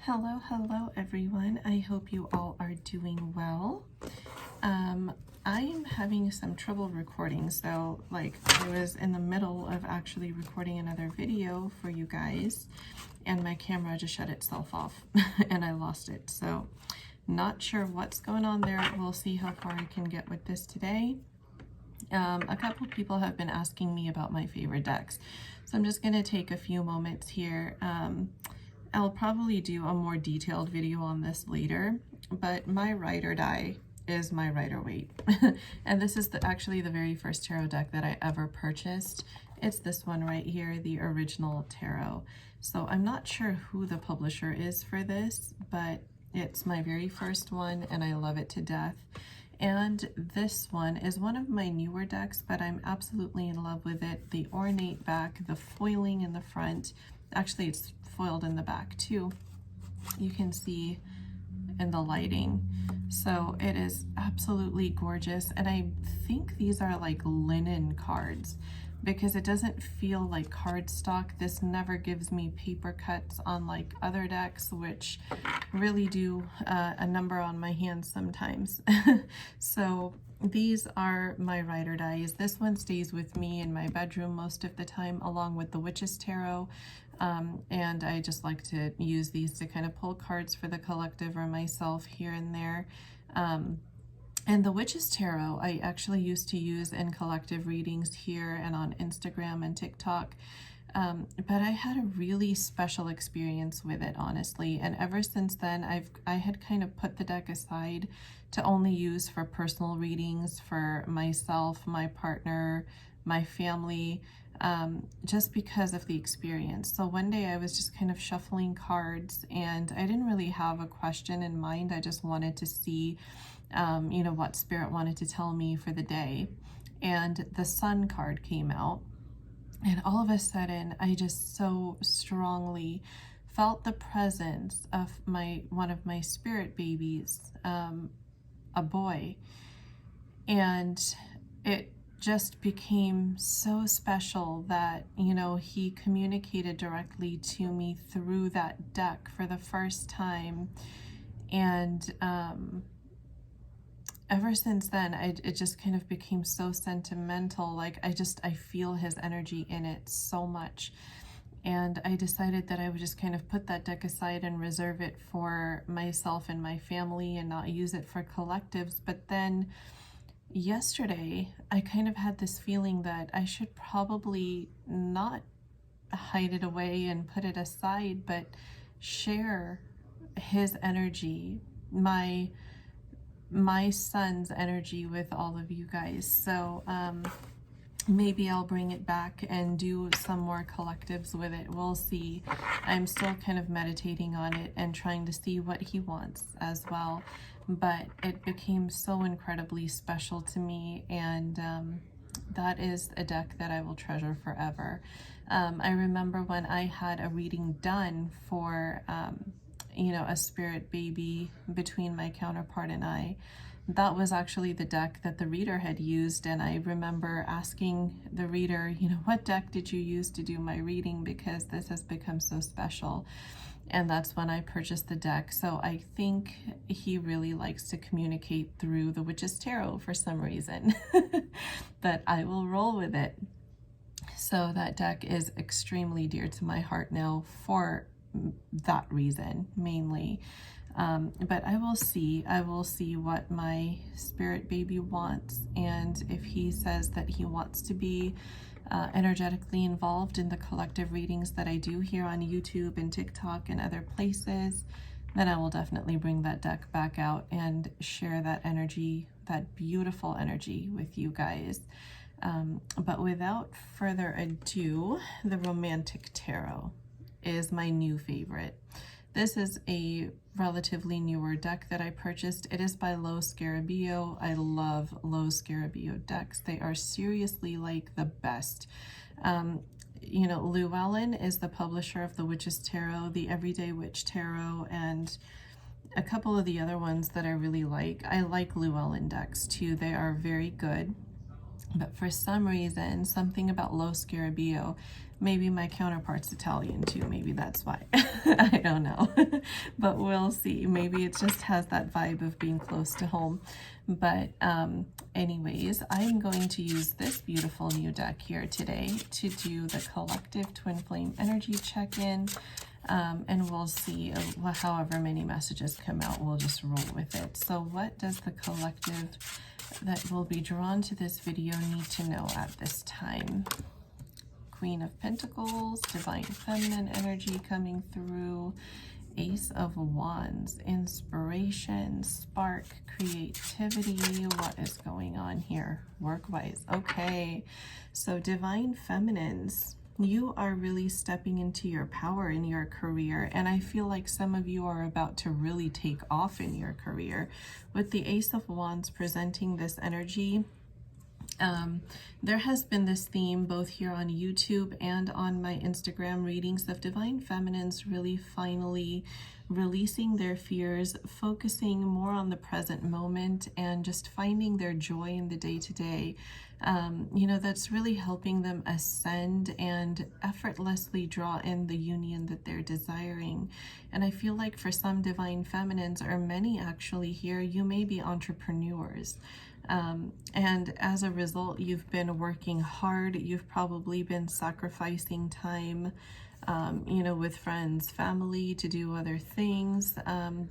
Hello everyone. I hope you all are doing well. I am having some trouble recording, so I was in the middle of actually recording another video for you guys, and my camera just shut itself off and I lost it. So not sure what's going on there. We'll see how far I can get with this today. A couple people have been asking me about my favorite decks, so I'm just going to take a few moments here. I'll probably do a more detailed video on this later, but my ride or die is my Rider-Waite. And this is actually the very first tarot deck that I ever purchased. It's this one right here, the original tarot. So I'm not sure who the publisher is for this, but it's my very first one and I love it to death. And this one is one of my newer decks, but I'm absolutely in love with it. The ornate back, the foiling in the front. Actually, it's foiled in the back too. You can see in the lighting. So it is absolutely gorgeous. And I think these are like linen cards because it doesn't feel like cardstock. This never gives me paper cuts unlike other decks, which really do a number on my hands sometimes. So these are my ride or dies. This one stays with me in my bedroom most of the time, along with the Witch's Tarot. And I just like to use these to kind of pull cards for the collective or myself here and there. And the Witch's Tarot I actually used to use in collective readings here and on Instagram and TikTok. But I had a really special experience with it, honestly. And ever since then, I had kind of put the deck aside to only use for personal readings for myself, my partner, my family, just because of the experience. So one day I was just kind of shuffling cards and I didn't really have a question in mind. I just wanted to see, what Spirit wanted to tell me for the day. And the Sun card came out. And all of a sudden, I just so strongly felt the presence of one of my spirit babies, a boy. And it just became so special that, he communicated directly to me through that deck for the first time. And ever since then, it just kind of became so sentimental. I feel his energy in it so much. And I decided that I would just kind of put that deck aside and reserve it for myself and my family and not use it for collectives. But then yesterday, I kind of had this feeling that I should probably not hide it away and put it aside, but share his energy, my son's energy with all of you guys. So maybe I'll bring it back and do some more collectives with it. We'll see. I'm still kind of meditating on it and trying to see what he wants as well. But it became so incredibly special to me, and that is a deck that I will treasure forever. I remember when I had a reading done for a spirit baby between my counterpart and I. That was actually the deck that the reader had used, and I remember asking the reader, what deck did you use to do my reading, because this has become so special. And that's when I purchased the deck. So I think he really likes to communicate through the Witch's Tarot for some reason. But I will roll with it. So that deck is extremely dear to my heart now for that reason mainly. But I will see what my spirit baby wants, and if he says that he wants to be energetically involved in the collective readings that I do here on YouTube and TikTok and other places, then I will definitely bring that deck back out and share that energy, that beautiful energy with you guys. But without further ado, the Romantic Tarot is my new favorite. This is a relatively newer deck that I purchased. It is by Lo Scarabeo. I love Lo Scarabeo decks. They are seriously like the best. Llewellyn is the publisher of the Witch's Tarot, the Everyday Witch Tarot, and a couple of the other ones that I really like. I like Llewellyn decks too. They are very good. But for some reason, something about Lo Scarabeo, maybe my counterpart's Italian too, maybe that's why. I don't know. But we'll see. Maybe it just has that vibe of being close to home. But anyways, I'm going to use this beautiful new deck here today to do the collective twin flame energy check-in. And we'll see however many messages come out, we'll just roll with it. So what does the collective that will be drawn to this video need to know at this time? Queen of Pentacles, Divine Feminine energy coming through, Ace of Wands, inspiration, spark, creativity. What is going on here work-wise? Okay, so Divine Feminines, you are really stepping into your power in your career, and I feel like some of you are about to really take off in your career. With the Ace of Wands presenting this energy, there has been this theme both here on YouTube and on my Instagram readings of Divine Feminines really finally releasing their fears, focusing more on the present moment, and just finding their joy in the day-to-day. You know, that's really helping them ascend and effortlessly draw in the union that they're desiring. And I feel like for some Divine Feminines, or many actually here, you may be entrepreneurs. And as a result, you've been working hard. You've probably been sacrificing time, you know, with friends, family, to do other things,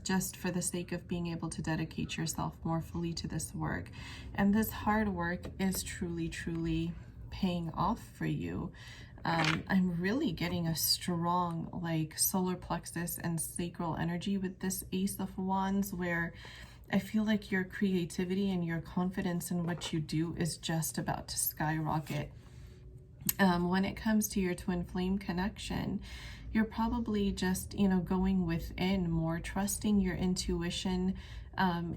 just for the sake of being able to dedicate yourself more fully to this work. And this hard work is truly, truly paying off for you. I'm really getting a strong, like, solar plexus and sacral energy with this Ace of Wands, where I feel like your creativity and your confidence in what you do is just about to skyrocket. When it comes to your twin flame connection, you're probably just, you know, going within more, trusting your intuition.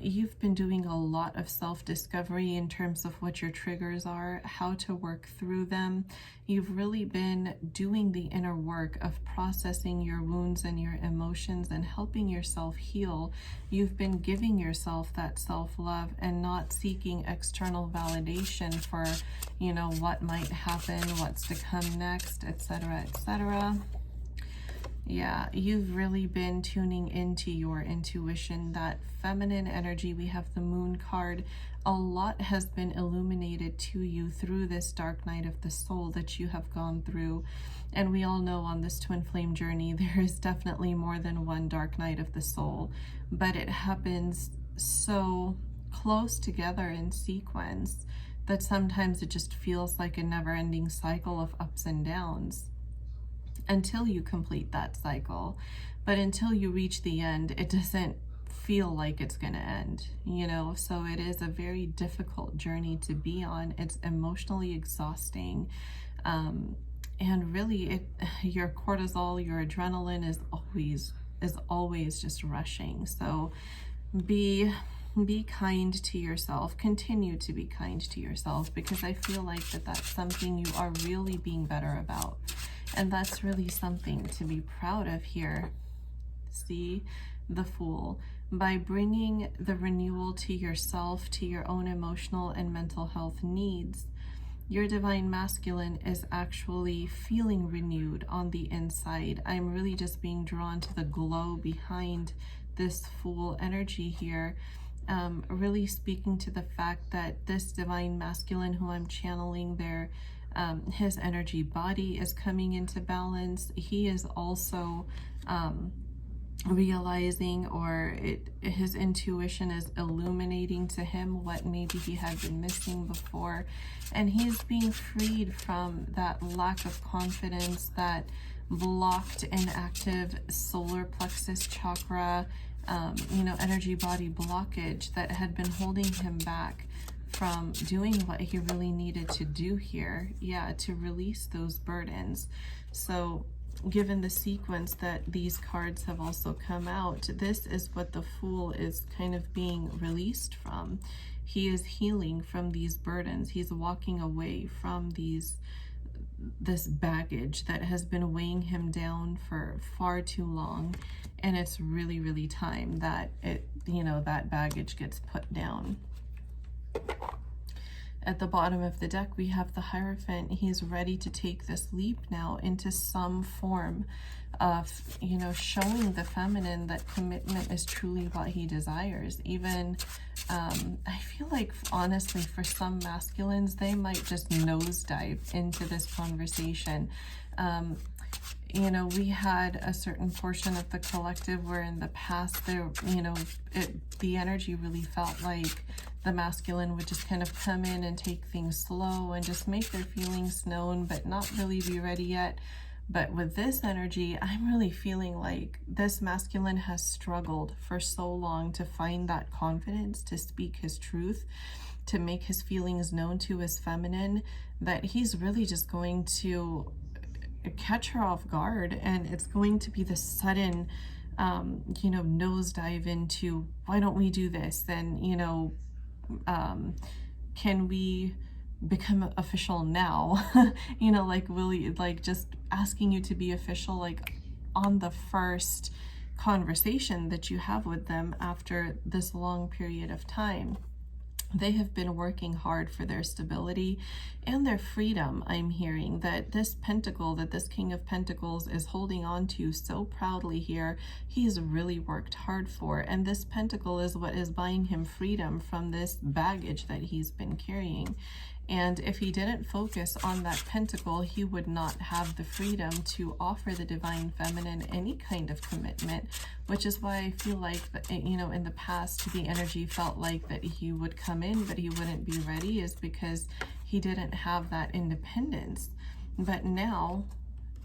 You've been doing a lot of self-discovery in terms of what your triggers are, how to work through them. You've really been doing the inner work of processing your wounds and your emotions and helping yourself heal. You've been giving yourself that self-love and not seeking external validation for, you know, what might happen, what's to come next, etc., etc. Yeah, you've really been tuning into your intuition, that feminine energy. We have the Moon card. A lot has been illuminated to you through this dark night of the soul that you have gone through. And we all know on this twin flame journey, there is definitely more than one dark night of the soul, but it happens so close together in sequence that sometimes it just feels like a never-ending cycle of ups and downs until you complete that cycle. But until you reach the end, it doesn't feel like it's going to end, you know? So it is a very difficult journey to be on. It's emotionally exhausting. And really, your cortisol, your adrenaline is always just rushing. So be kind to yourself. Continue to be kind to yourself, because I feel like that's something you are really being better about. And that's really something to be proud of here. See, the Fool. By bringing the renewal to yourself, to your own emotional and mental health needs, your Divine Masculine is actually feeling renewed on the inside. I'm really just being drawn to the glow behind this Fool energy here. Really speaking to the fact that this Divine Masculine who I'm channeling there, his energy body is coming into balance. He is also realizing, or his intuition is illuminating to him what maybe he had been missing before, and he's being freed from that lack of confidence, that blocked inactive solar plexus chakra, you know, energy body blockage that had been holding him back from doing what he really needed to do here. Yeah, to release those burdens. So given the sequence that these cards have also come out, this is what the Fool is kind of being released from. He is healing from these burdens. He's walking away from this baggage that has been weighing him down for far too long, and it's really, really time that that baggage gets put down. At the bottom of the deck, we have the Hierophant. He's ready to take this leap now into some form of, you know, showing the feminine that commitment is truly what he desires. Even, I feel like, honestly, for some masculines, they might just nosedive into this conversation. You know, we had a certain portion of the collective where in the past there, you know, the energy really felt like the masculine would just kind of come in and take things slow and just make their feelings known, but not really be ready yet. But with this energy, I'm really feeling like this masculine has struggled for so long to find that confidence, to speak his truth, to make his feelings known to his feminine, that he's really just going to catch her off guard, and it's going to be the sudden you know, nosedive into, why don't we do this, and, you know, can we become official now? You know, like, will you, like, just asking you to be official, like, on the first conversation that you have with them after this long period of time. They have been working hard for their stability and their freedom. I'm hearing that this pentacle, that this King of Pentacles is holding on to so proudly here, he's really worked hard for. And this pentacle is what is buying him freedom from this baggage that he's been carrying. And if he didn't focus on that pentacle, he would not have the freedom to offer the divine feminine any kind of commitment, which is why I feel like, you know, in the past, the energy felt like that he would come in, but he wouldn't be ready, is because he didn't have that independence. But now,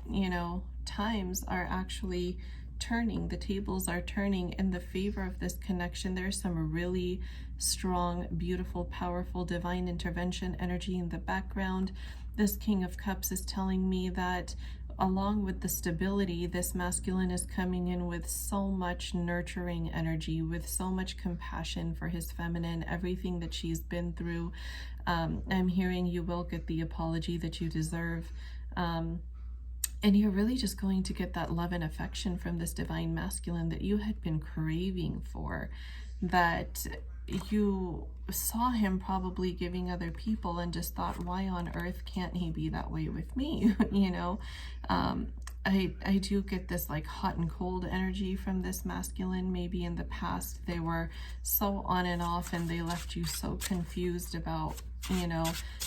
you know, times are actually turning, the tables are turning in the favor of this connection. There's some really strong, beautiful, powerful divine intervention energy in the background. This King of Cups is telling me that along with the stability, this masculine is coming in with so much nurturing energy, with so much compassion for his feminine, everything that she's been through. I'm hearing you will get the apology that you deserve. And you're really just going to get that love and affection from this divine masculine that you had been craving for, that you saw him probably giving other people and just thought, why on earth can't he be that way with me? You know, I do get this like hot and cold energy from this masculine. Maybe in the past they were so on and off and they left you so confused about, you know,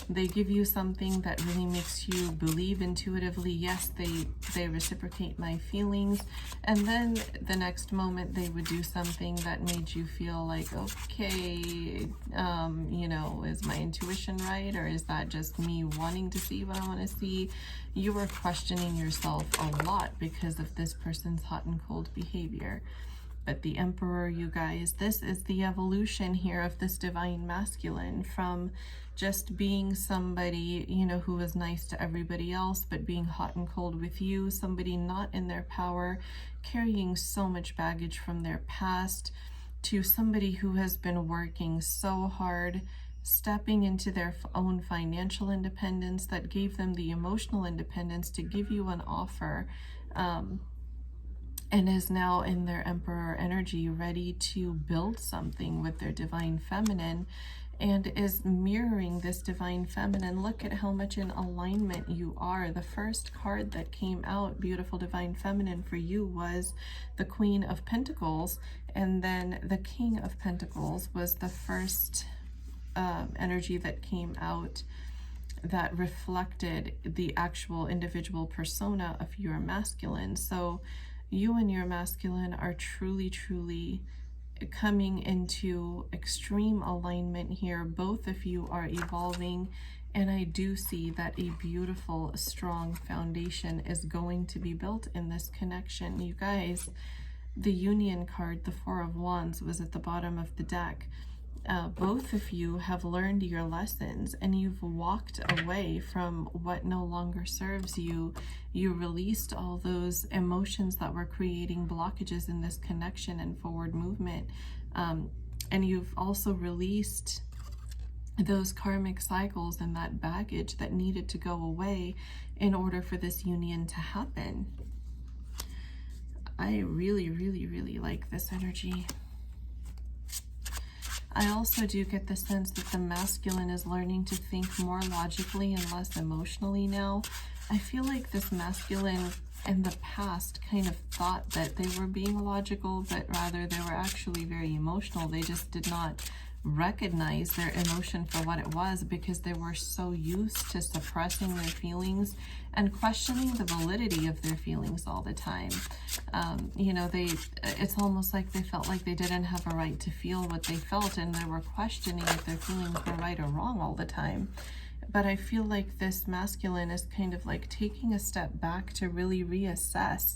they give you something that really makes you believe intuitively, yes, they reciprocate my feelings, and then the next moment they would do something that made you feel like, okay, you know, is my intuition right, or is that just me wanting to see what I want to see? You were questioning yourself a lot because of this person's hot and cold behavior. But the Emperor, you guys, this is the evolution here of this divine masculine, from just being somebody, you know, who was nice to everybody else, but being hot and cold with you, somebody not in their power, carrying so much baggage from their past, to somebody who has been working so hard, stepping into their own financial independence that gave them the emotional independence to give you an offer, and is now in their Emperor energy, ready to build something with their divine feminine, and is mirroring this divine feminine. Look at how much in alignment you are. The first card that came out, beautiful divine feminine, for you was the Queen of Pentacles, and then the King of Pentacles was the first energy that came out that reflected the actual individual persona of your masculine. So you and your masculine are truly, truly coming into extreme alignment here. Both of you are evolving, and I do see that a beautiful, strong foundation is going to be built in this connection. You guys, the Union card, the Four of Wands, was at the bottom of the deck. Both of you have learned your lessons, and you've walked away from what no longer serves you. You released all those emotions that were creating blockages in this connection and forward movement. And you've also released those karmic cycles and that baggage that needed to go away in order for this union to happen. I really, really, really like this energy. I also do get the sense that the masculine is learning to think more logically and less emotionally now. I feel like this masculine in the past kind of thought that they were being logical, but rather they were actually very emotional. They just did not recognize their emotion for what it was because they were so used to suppressing their feelings and questioning the validity of their feelings all the time. You know, it's almost like they felt like they didn't have a right to feel what they felt, and they were questioning if their feelings were right or wrong all the time. But I feel like this masculine is kind of like taking a step back to really reassess,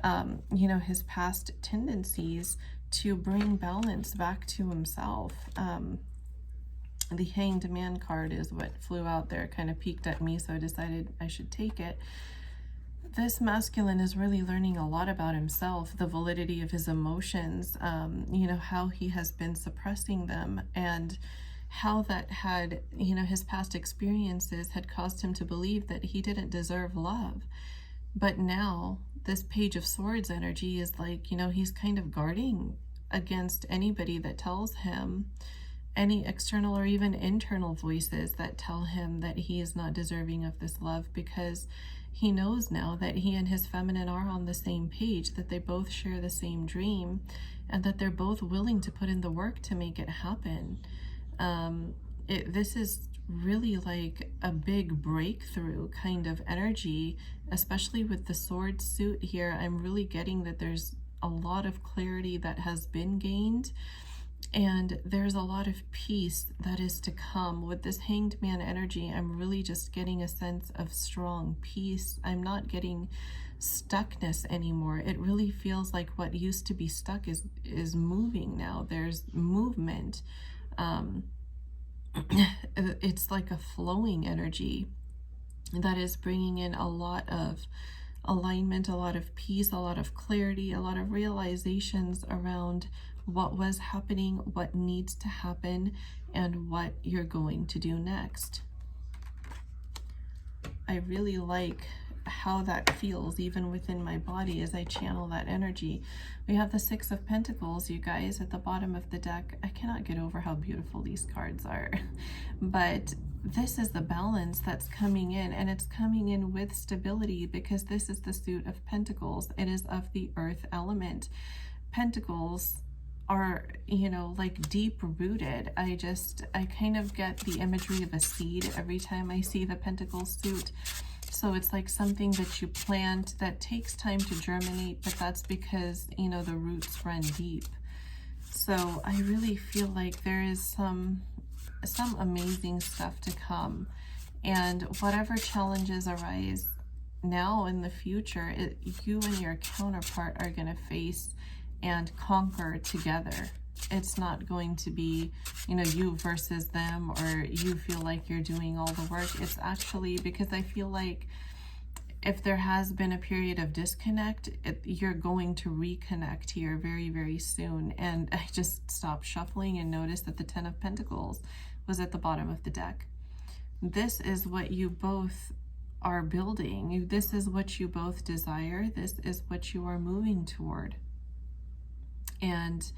you know, his past tendencies to bring balance back to himself. The Hanged Man card is what flew out there, kind of peeked at me, so I decided I should take it. This masculine is really learning a lot about himself, the validity of his emotions, you know, how he has been suppressing them, and how that had, you know, his past experiences had caused him to believe that he didn't deserve love. But now this Page of Swords energy is like, you know, he's kind of guarding against anybody that tells him, any external or even internal voices that tell him that he is not deserving of this love, because he knows now that he and his feminine are on the same page, that they both share the same dream, and that they're both willing to put in the work to make it happen. This is really like a big breakthrough kind of energy, especially with the sword suit here. I'm really getting that there's a lot of clarity that has been gained, and there's a lot of peace that is to come. With this Hanged Man energy, I'm really just getting a sense of strong peace. I'm not getting stuckness anymore. It really feels like what used to be stuck is moving now. There's movement. It's like a flowing energy that is bringing in a lot of alignment, a lot of peace, a lot of clarity, a lot of realizations around what was happening, what needs to happen, and what you're going to do next. I really like how that feels even within my body as I channel that energy. We have the Six of Pentacles, you guys, at the bottom of the deck. I cannot get over how beautiful these cards are. But this is the balance that's coming in, and it's coming in with stability because this is the suit of Pentacles. It is of the earth element. Pentacles are, you know, like deep rooted. I kind of get the imagery of a seed every time I see the Pentacles suit. So it's like something that you plant that takes time to germinate, but that's because, you know, the roots run deep. So I really feel like there is some amazing stuff to come. And whatever challenges arise now in the future, you and your counterpart are going to face and conquer together. It's not going to be, you know, you versus them, or you feel like you're doing all the work. It's actually, because I feel like if there has been a period of disconnect, you're going to reconnect here very, very soon. And I just stopped shuffling and noticed that the Ten of Pentacles was at the bottom of the deck. This is what you both are building. This is what you both desire. This is what you are moving toward. And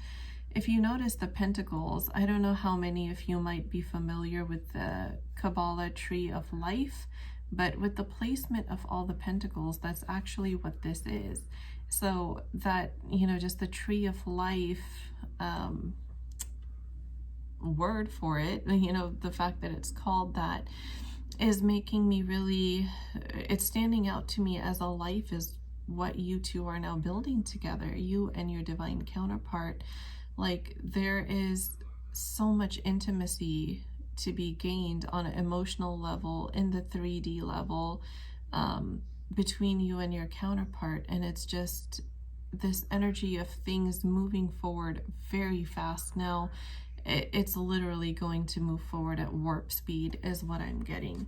if you notice the Pentacles, I don't know how many of you might be familiar with the Kabbalah Tree of Life, but with the placement of all the Pentacles, that's actually what this is. So that, you know, just the Tree of Life word for it, you know, the fact that it's called that is making me really, it's standing out to me as a life is what you two are now building together, you and your divine counterpart. Like, there is so much intimacy to be gained on an emotional level, in the 3D level, between you and your counterpart. And it's just this energy of things moving forward very fast now. It's literally going to move forward at warp speed is what I'm getting.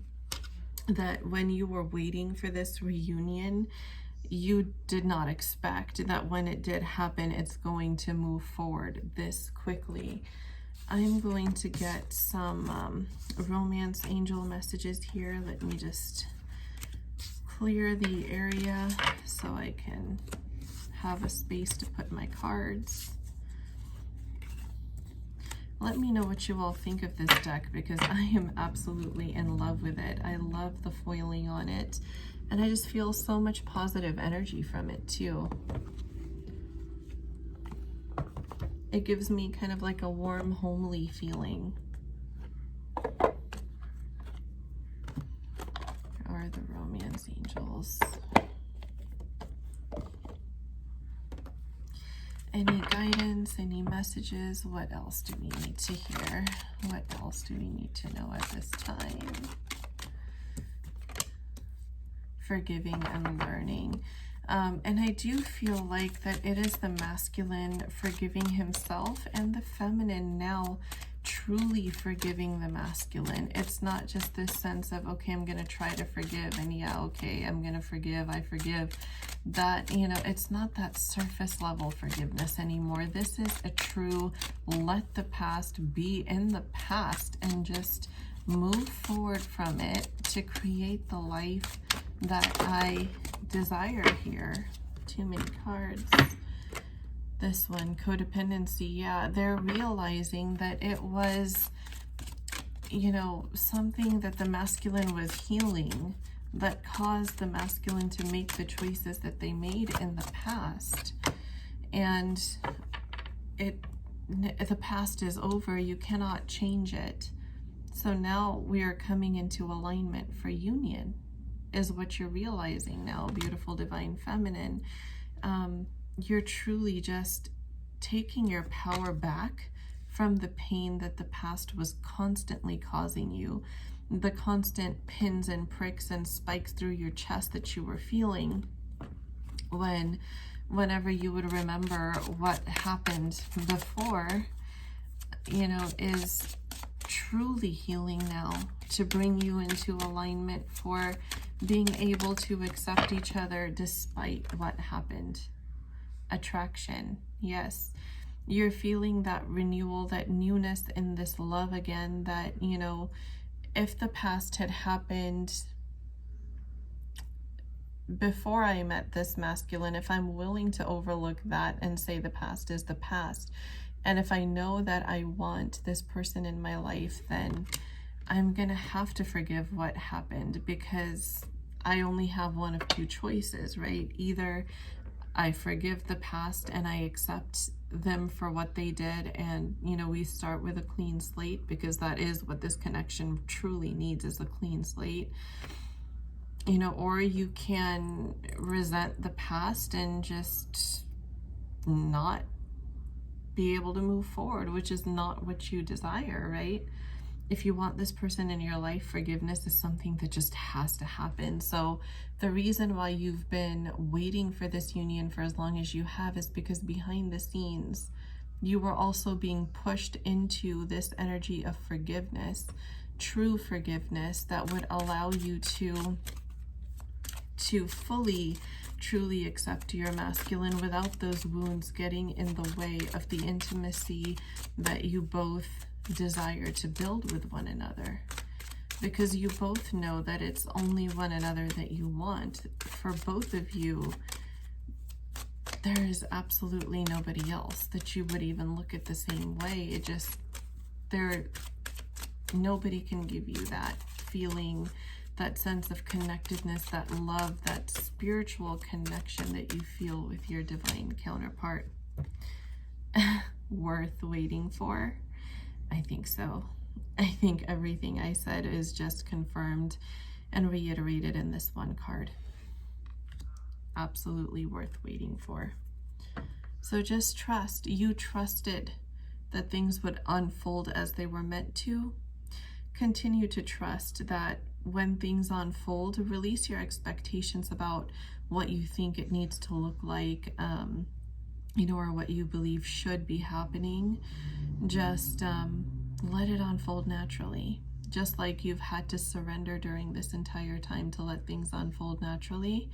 That when you were waiting for this reunion, you did not expect that when it did happen, it's going to move forward this quickly. I'm going to get some romance angel messages here. Let me just clear the area so I can have a space to put my cards. Let me know what you all think of this deck, because I am absolutely in love with it. I love the foiling on it, and I just feel so much positive energy from it too. It gives me kind of like a warm, homely feeling. Where are the romance angels? Any guidance, any messages? What else do we need to hear? What else do we need to know at this time? Forgiving and learning. And I do feel like that it is the masculine forgiving himself and the feminine now truly forgiving the masculine. It's not just this sense of, okay, I'm going to try to forgive, and yeah, okay, I'm going to forgive, I forgive. That, you know, it's not that surface level forgiveness anymore. This is a true let the past be in the past and just move forward from it to create the life that I desire here. Too many cards. This one, codependency. Yeah, they're realizing that it was, you know, something that the masculine was healing that caused the masculine to make the choices that they made in the past. And the past is over. You cannot change it. So now we are coming into alignment for union, is what you're realizing now, beautiful divine feminine. You're truly just taking your power back from the pain that the past was constantly causing you, the constant pins and pricks and spikes through your chest that you were feeling whenever you would remember what happened before, you know, is truly healing now to bring you into alignment for being able to accept each other despite what happened. Attraction. Yes. You're feeling that renewal, that newness in this love again, that, you know, if the past had happened before I met this masculine, if I'm willing to overlook that and say the past is the past, and if I know that I want this person in my life, then I'm gonna have to forgive what happened, because I only have one of two choices, right? Either I forgive the past and I accept them for what they did, and, you know, we start with a clean slate, because that is what this connection truly needs, is a clean slate. You know, or you can resent the past and just not be able to move forward, which is not what you desire, right? If you want this person in your life, forgiveness is something that just has to happen. So the reason why you've been waiting for this union for as long as you have is because behind the scenes, you were also being pushed into this energy of forgiveness, true forgiveness that would allow you to fully, truly accept your masculine without those wounds getting in the way of the intimacy that you both desire to build with one another, because you both know that it's only one another that you want. For both of you, there is absolutely nobody else that you would even look at the same way. It just, nobody can give you that feeling, that sense of connectedness, that love, that spiritual connection that you feel with your divine counterpart. Worth waiting for? I think so. I think everything I said is just confirmed and reiterated in this one card. Absolutely worth waiting for. So just trust. You trusted that things would unfold as they were meant to. Continue to trust that when things unfold, release your expectations about what you think it needs to look like, you know, or what you believe should be happening. Just let it unfold naturally. Just like you've had to surrender during this entire time to let things unfold naturally,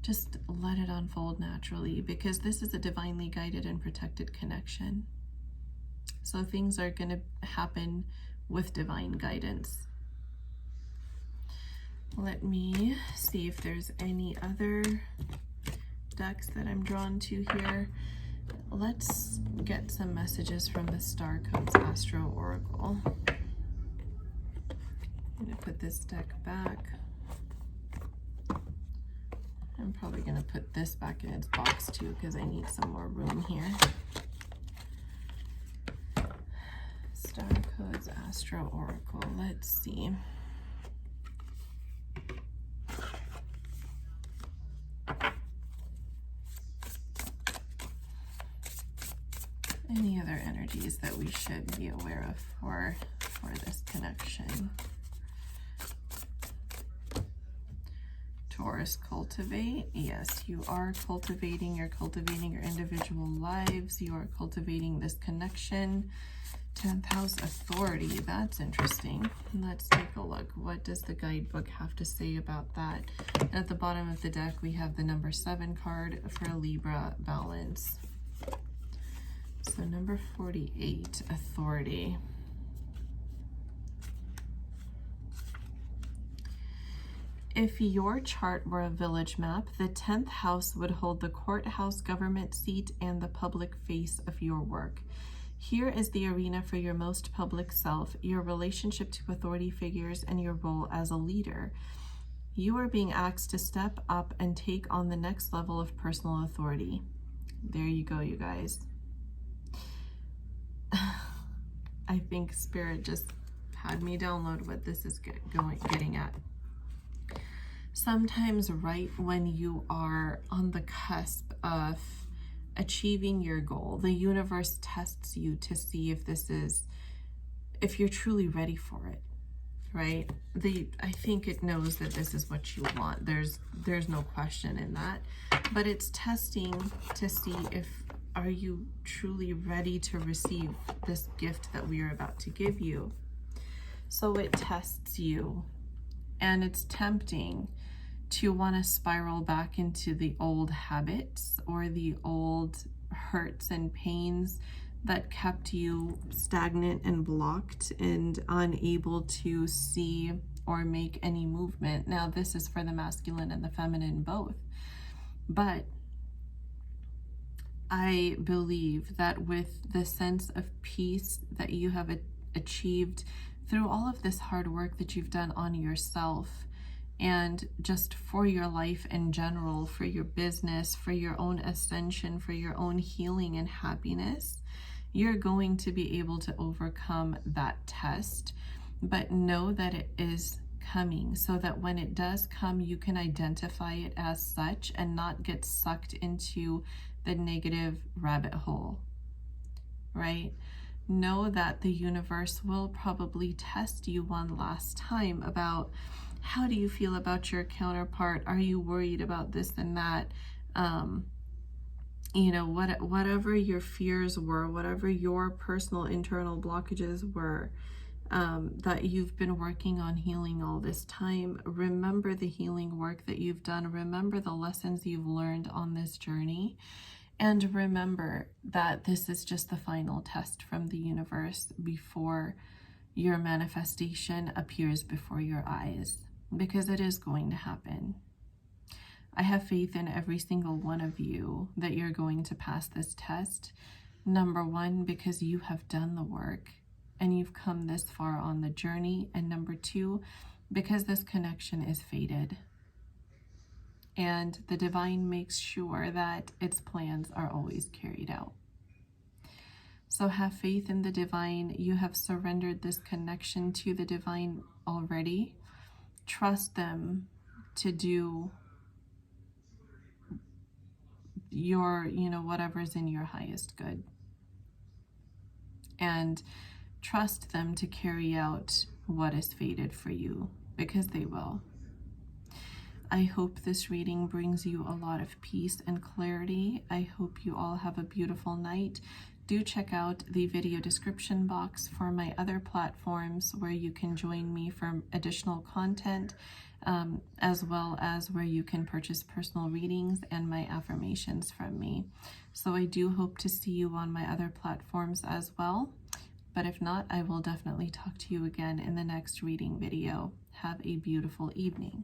just let it unfold naturally, because this is a divinely guided and protected connection. So things are going to happen with divine guidance. Let me see if there's any other decks that I'm drawn to here. Let's get some messages from the Star Codes Astro Oracle. I'm going to put this deck back. I'm probably going to put this back in its box too because I need some more room here. Star Codes Astro Oracle. Let's see. Any other energies that we should be aware of for this connection? Taurus, cultivate. Yes, you are cultivating. You're cultivating your individual lives. You are cultivating this connection. 10th house, authority. That's interesting. Let's take a look. What does the guidebook have to say about that? At the bottom of the deck, we have the number 7 card for Libra, balance. So number 48, authority. If your chart were a village map, the 10th house would hold the courthouse, government seat, and the public face of your work. Here is the arena for your most public self, your relationship to authority figures, and your role as a leader. You are being asked to step up and take on the next level of personal authority. There you go, you guys. I think Spirit just had me download what this is getting at. Sometimes right when you are on the cusp of achieving your goal, the universe tests you to see if you're truly ready for it, right? I think it knows that this is what you want. There's no question in that, but it's testing to see if are you truly ready to receive this gift that we are about to give you. So it tests you, and it's tempting to want to spiral back into the old habits or the old hurts and pains that kept you stagnant and blocked and unable to see or make any movement. Now, this is for the masculine and the feminine both. But I believe that with the sense of peace that you have achieved through all of this hard work that you've done on yourself, and just for your life in general, for your business, for your own ascension, for your own healing and happiness, you're going to be able to overcome that test. But know that it is coming, so that when it does come, you can identify it as such and not get sucked into the negative rabbit hole, right? Know that the universe will probably test you one last time about how do you feel about your counterpart? Are you worried about this and that? You know, whatever your fears were, whatever your personal internal blockages were, that you've been working on healing all this time. Remember the healing work that you've done. Remember the lessons you've learned on this journey. And remember that this is just the final test from the universe before your manifestation appears before your eyes, because it is going to happen. I have faith in every single one of you that you're going to pass this test. Number one, because you have done the work and you've come this far on the journey. And number two, because this connection is fated. And the divine makes sure that its plans are always carried out. So have faith in the divine. You have surrendered this connection to the divine already. Trust them to do your, whatever's in your highest good. And trust them to carry out what is fated for you, because they will. I hope this reading brings you a lot of peace and clarity. I hope you all have a beautiful night. Do check out the video description box for my other platforms where you can join me for additional content, as well as where you can purchase personal readings and my affirmations from me. So I do hope to see you on my other platforms as well. But if not, I will definitely talk to you again in the next reading video. Have a beautiful evening.